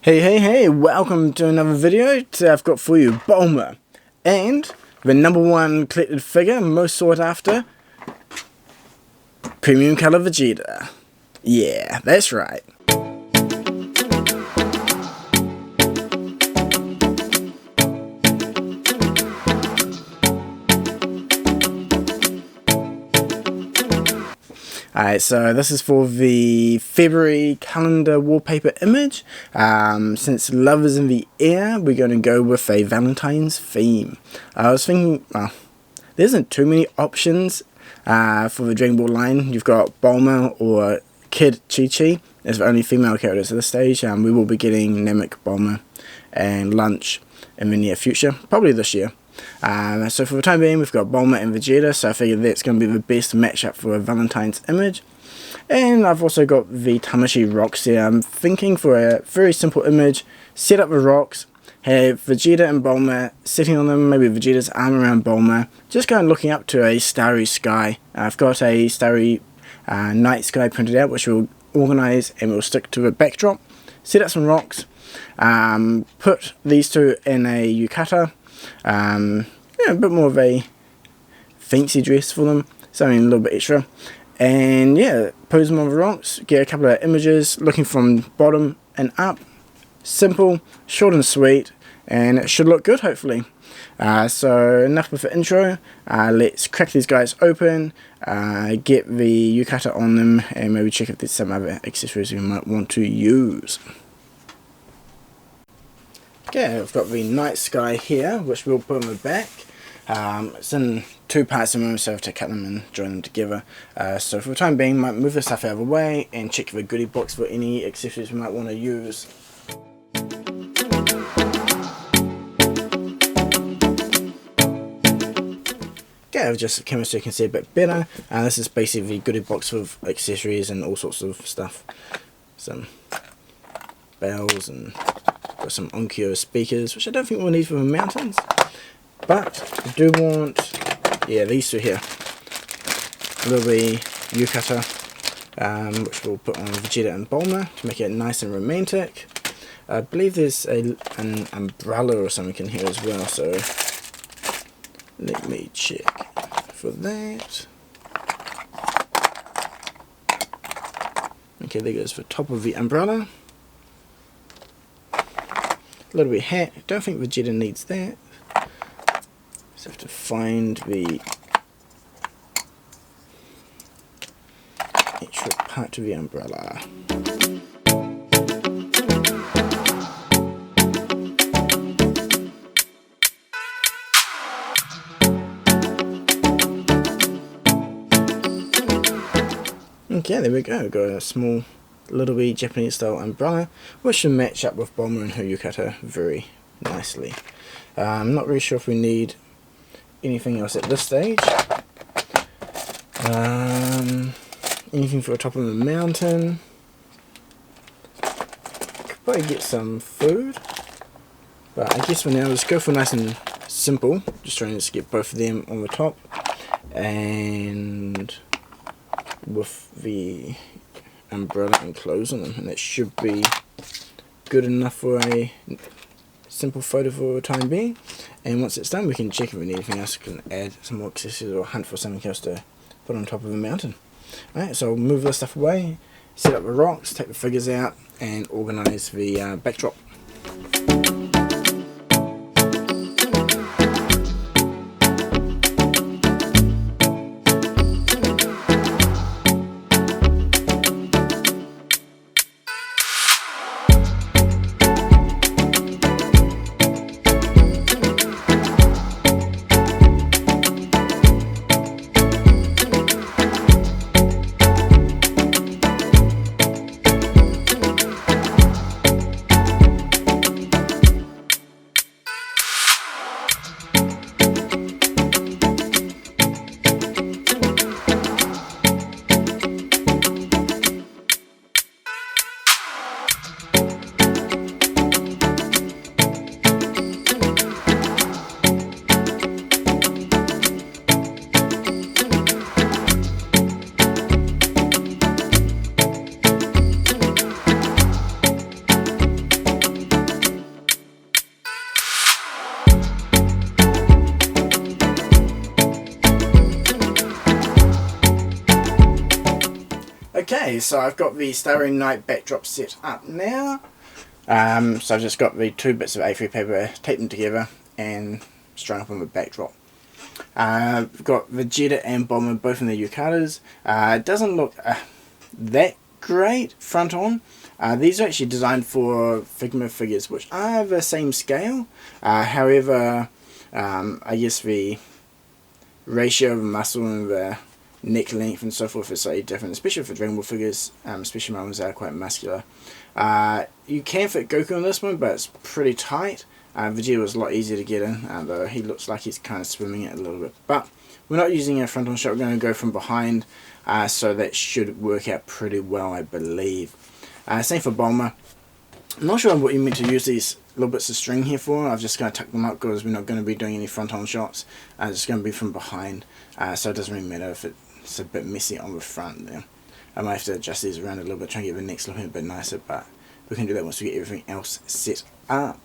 Hey, welcome to another video. Today I've got for you Bulma and the #1 collected figure, most sought after, premium color Vegeta. Yeah, that's right. Alright, so this is for the February calendar wallpaper image. Since love is in the air, we're going to go with a Valentine's theme. I was thinking, well, there isn't too many options for the Dragon Ball line. You've got Bulma or Kid Chi-Chi as the only female characters at this stage. We will be getting Namek, Bulma and Lunch in the near future, probably this year. So for the time being, we've got Bulma and Vegeta, so I figured that's going to be the best matchup for a Valentine's image. And I've also got the Tamashii rocks here. I'm thinking for a very simple image, set up the rocks, have Vegeta and Bulma sitting on them, maybe Vegeta's arm around Bulma, just going looking up to a starry sky. I've got a starry night sky printed out, which we'll organise and we'll stick to a backdrop. Set up some rocks, put these two in a yukata. A bit more of a fancy dress for them, something a little bit extra, and yeah, pose them on the rocks, get a couple of images looking from bottom and up. Simple, short and sweet, and it should look good hopefully. So enough with the intro. Let's crack these guys open, get the yukata on them, and maybe check if there's some other accessories we might want to use. Okay, I've got the night sky here, which we'll put on the back. It's in two parts at the moment, so I have to cut them and join them together. So for the time being, might move the stuff out of the way and check the goodie box for any accessories we might want to use. Okay, I've just come so you can see a bit better. This is basically the goodie box with accessories and all sorts of stuff. Some bells and got some Onkyo speakers, which I don't think we'll need for the mountains, but I do want, yeah, these two here. A little bit yukata, which we'll put on Vegeta and Bulma to make it nice and romantic. I believe there's an umbrella or something in here as well, so let me check for that. Okay, there goes the top of the umbrella. A little bit hat. Don't think Vegeta needs that. Just have to find the extra part of the umbrella. Okay, there we go. Got a small little wee Japanese style umbrella, which should match up with Bulma and her yukata very nicely. I'm not really sure if we need anything else at this stage. Anything for the top of the mountain. Could probably get some food, but I guess for now let's go for nice and simple. Just trying to get both of them on the top, and with the umbrella and clothes on them, and that should be good enough for a simple photo for the time being. And once it's done, we can check if we need anything else. We can add some more accessories or hunt for something else to put on top of the mountain. Alright, so I'll move this stuff away, set up the rocks, take the figures out, and organise the backdrop. Okay, so I've got the Starry Night backdrop set up now. So I've just got the two bits of A3 paper, taped them together and strung up on the backdrop. We've got Vegeta and Bulma both in their yukatas. It doesn't look that great front on. These are actually designed for Figma figures which are the same scale. However, I guess the ratio of muscle and the neck length and so forth is slightly different, especially for Dragon Ball figures, especially my ones that are quite muscular. You can fit Goku on this one, but it's pretty tight. Vegeta was a lot easier to get in, though he looks like he's kind of swimming it a little bit. But we're not using a front-on shot, we're going to go from behind, so that should work out pretty well, I believe. Same for Bulma. I'm not sure what you meant to use these little bits of string here for. I'm just going to tuck them up because we're not going to be doing any front-on shots. It's just going to be from behind, so it doesn't really matter if it's a bit messy on the front there. I might have to adjust these around a little bit, try and get the necks looking a bit nicer, but we can do that once we get everything else set up.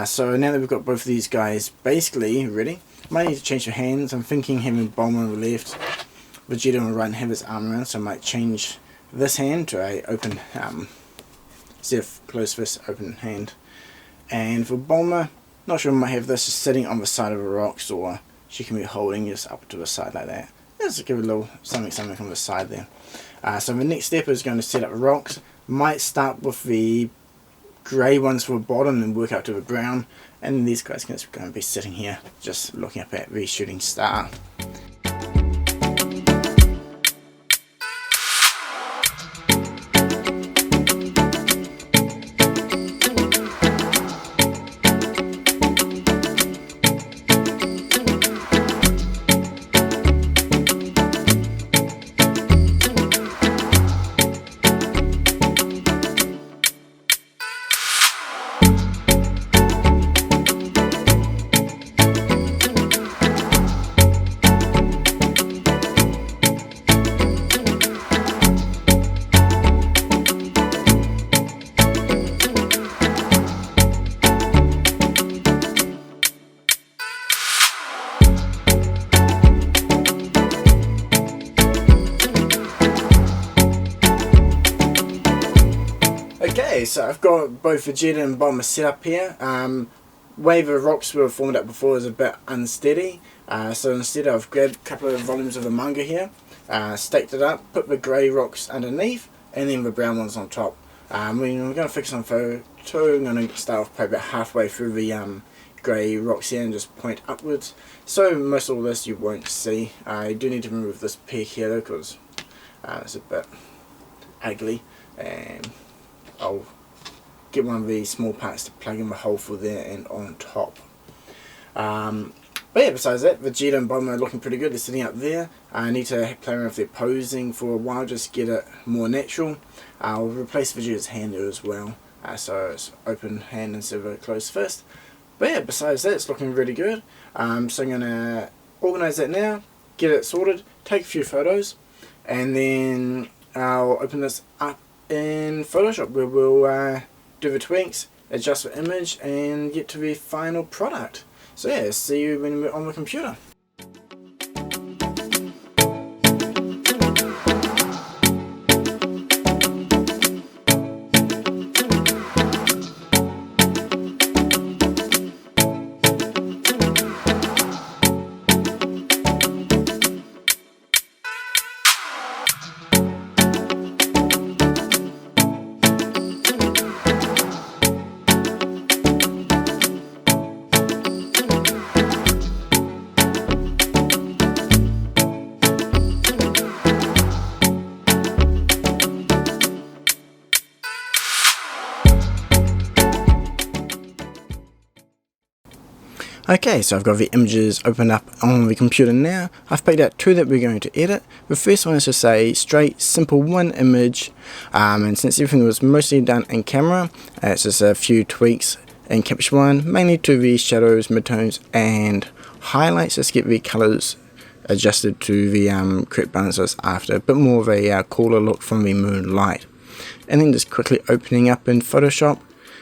So now that we've got both of these guys basically ready, might need to change the hands. I'm thinking having Bulma on the left, Vegeta on the right, and have his arm around, so I might change this hand to a open, instead of closed fist, open hand. And for Bulma, not sure, I might have this just sitting on the side of the rocks, or she can be holding just up to the side like that. Let's give it a little something on the side there. So the next step is going to set up rocks. Might start with the grey ones for the bottom and work out to the brown, and these guys are going to be sitting here just looking up at the shooting star. Okay, so I've got both Vegeta and Bulma set up here. Way the rocks were formed up before was a bit unsteady, so instead I've grabbed a couple of volumes of the manga here, staked it up, put the grey rocks underneath, and then the brown ones on top. We're going to fix on photo 2. I'm going to start off probably about halfway through the grey rocks here and just point upwards. So most of all this you won't see. I do need to remove this peak here though, because it's a bit ugly, and I'll get one of these small parts to plug in the hole for there and on top. But yeah, besides that, Vegeta and Bulma are looking pretty good. They're sitting up there. I need to play around with their posing for a while, just get it more natural. I'll replace Vegeta's hand there as well, so it's open hand instead of a closed fist. But yeah, besides that, it's looking really good. So I'm going to organise that now, get it sorted, take a few photos, and then I'll open this up in Photoshop, where we'll do the tweaks, adjust the image, and get to the final product. So yeah, see you when we're on the computer. Okay, so I've got the images opened up on the computer now. I've picked out two that we're going to edit. The first one is just a straight, simple one image, and since everything was mostly done in camera, it's just a few tweaks in Capture One, mainly to the shadows, midtones, and highlights. Just get the colours adjusted to the correct balances after, a bit more of a cooler look from the moonlight. And then just quickly opening up in Photoshop,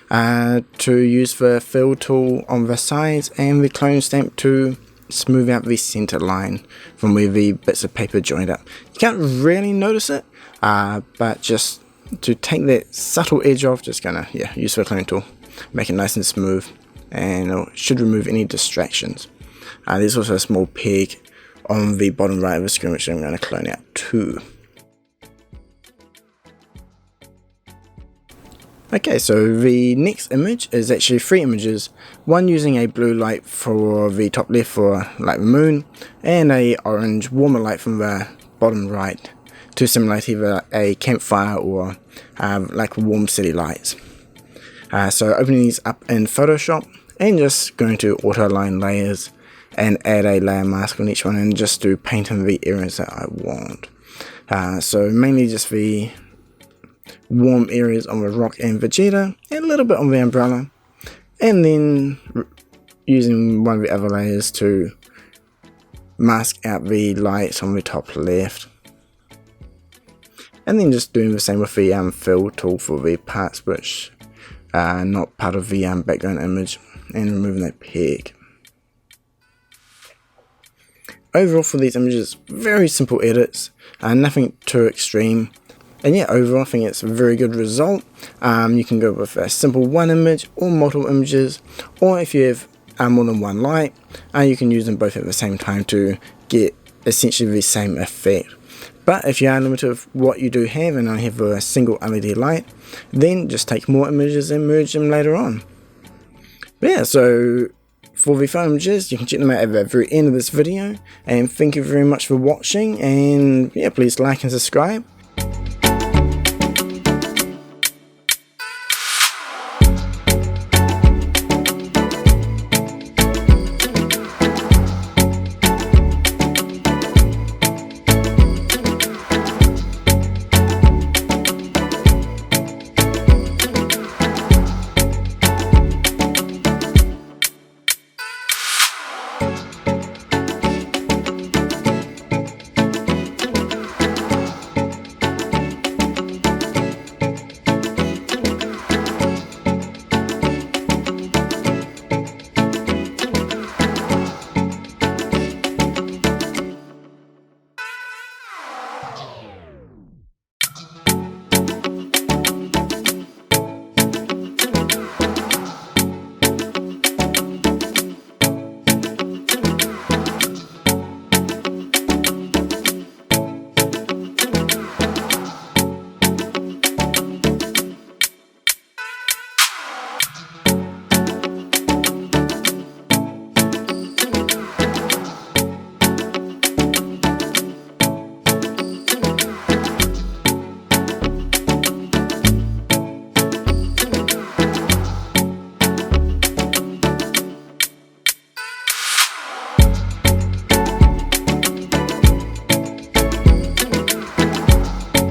to use the fill tool on the sides and the clone stamp to smooth out the center line from where the bits of paper joined up. You can't really notice it, but just to take that subtle edge off, just gonna use the clone tool, make it nice and smooth, and it should remove any distractions. There's also a small peg on the bottom right of the screen which I'm going to clone out too. Okay, so the next image is actually 3 images, one using a blue light for the top left for like the moon, and a orange warmer light from the bottom right to simulate either a campfire or like warm city lights. So opening these up in Photoshop and just going to auto align layers and add a layer mask on each one and just do paint in the areas that I want. So mainly just the warm areas on the rock and Vegeta, and a little bit on the umbrella, and then using one of the other layers to mask out the light on the top left, and then just doing the same with the fill tool for the parts which are not part of the background image, and removing that peg. Overall for these images, very simple edits, nothing too extreme. And yeah, overall I think it's a very good result. You can go with a simple one image or multiple images, or if you have more than one light, you can use them both at the same time to get essentially the same effect. But if you are limited with what you do have and only have a single LED light, then just take more images and merge them later on. But yeah, so for the photo images, you can check them out at the very end of this video, and thank you very much for watching, and yeah, please like and subscribe.